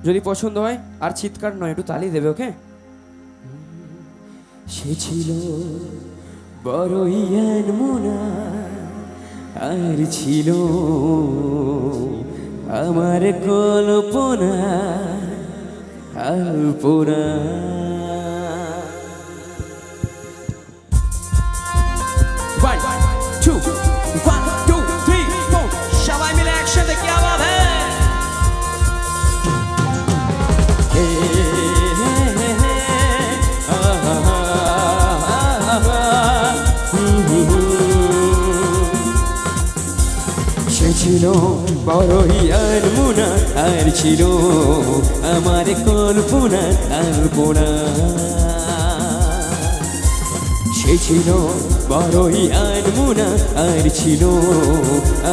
যদি পছন্দ হয় আর চিৎকার নয়, একটু তালি দেবে, ওকে? সে ছিল বড়ই আনমনা, আর ছিল আমার কল্পনা আলপনা। One, two, 1, 2, 3, 4 সবাই মিলে একসাথে কি আওয়াজ है? সে ছিল বড়ই আনমনা, আর ছিল আমার কল্পনা আলপনা। সে ছিল বড়ই আনমনা, আর ছিল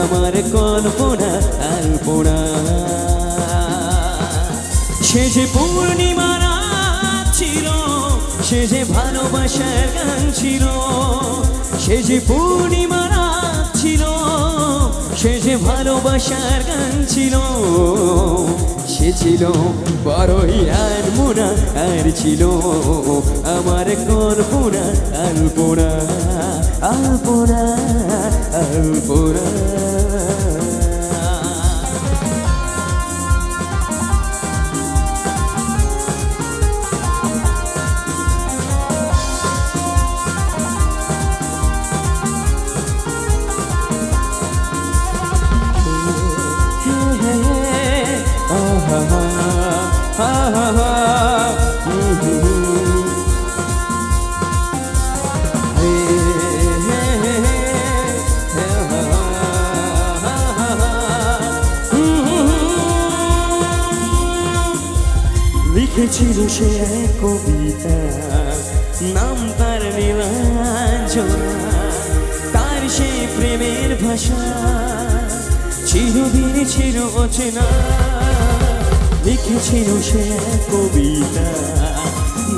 আমার কল্পনা আলপনা। সে যে পূর্ণিমা রাত ছিল, সে যে ভালোবাসার গান ছিল। সে যে পূর্ণিমা রাত ছিল, সে যে ভালোবাসার গান ছিল। সে ছিল বড়ই আনমনা, আর ছিল আমার কল্পনা আলপনা আলপনা আলপনা। লিখেছিল সে এক কবিতা, নাম তার নীলাঞ্জনা। তার সেই প্রেমের ভাষা চিরদিন ছিল অচেনা। লিখেছিল সে এক কবিতা,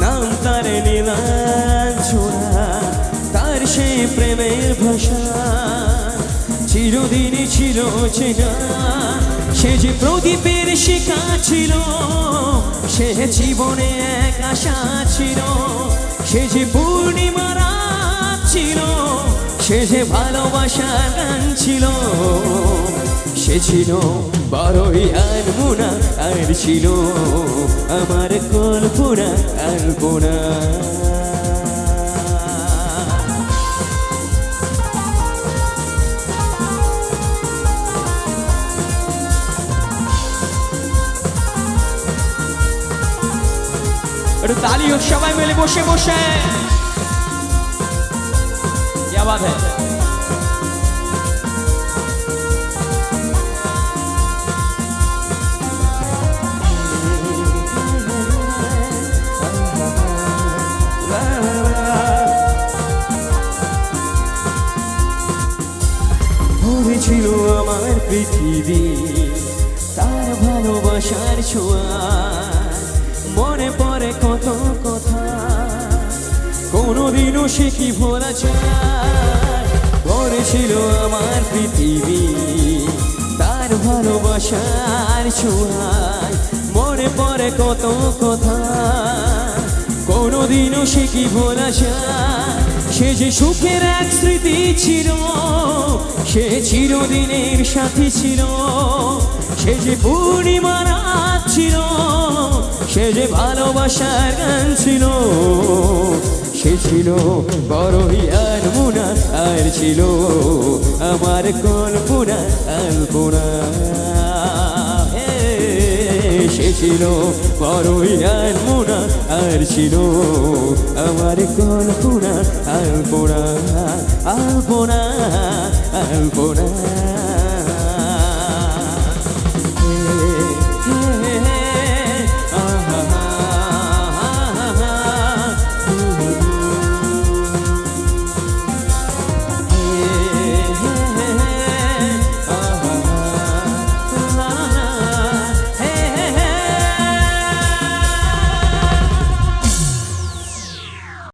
নাম তার নীলাঞ্জনা। তার সেই প্রেমের ভাষা চিরদিন ছিল অচেনা। সে যে প্রদীপের শিখা ছিল, সে জীবনে এক আশা ছিল। সে যে পূর্ণিমা রাত ছিল, সে যে ভালোবাসার গান ছিল। সে ছিল বড়ই আনমনা, আর ছিল আমার কল্পনা আলপনা। একটু তালি হোক সবাই মিলে বসে বসে। क्या बात है? ভরেছিল আমার পৃথিবী তার ভালোবাসার ছোঁয়া। মনে পড়ে কত কথা, কোনোদিনও সে কি ভোলা যায়। ভরেছিল আমার পৃথিবী তার ভালোবাসার ছোঁয়ায়। মনে পড়ে কত কথা, কোনোদিনও সে কি ভোলা যায়। সে যে সুখের এক স্মৃতি ছিল, সে চিরদিনের সাথী ছিল। সে যে পূর্ণিমা রাত ছিল, সে যে ভালোবাসার গান ছিল। সে ছিল বড়ই আনমনা, আর ছিল আমার কল্পনা আলপনা। সে ছিল বড়ই আনমনা, আর ছিল আমার কল্পনা আলপনা আলপনা আলপনা।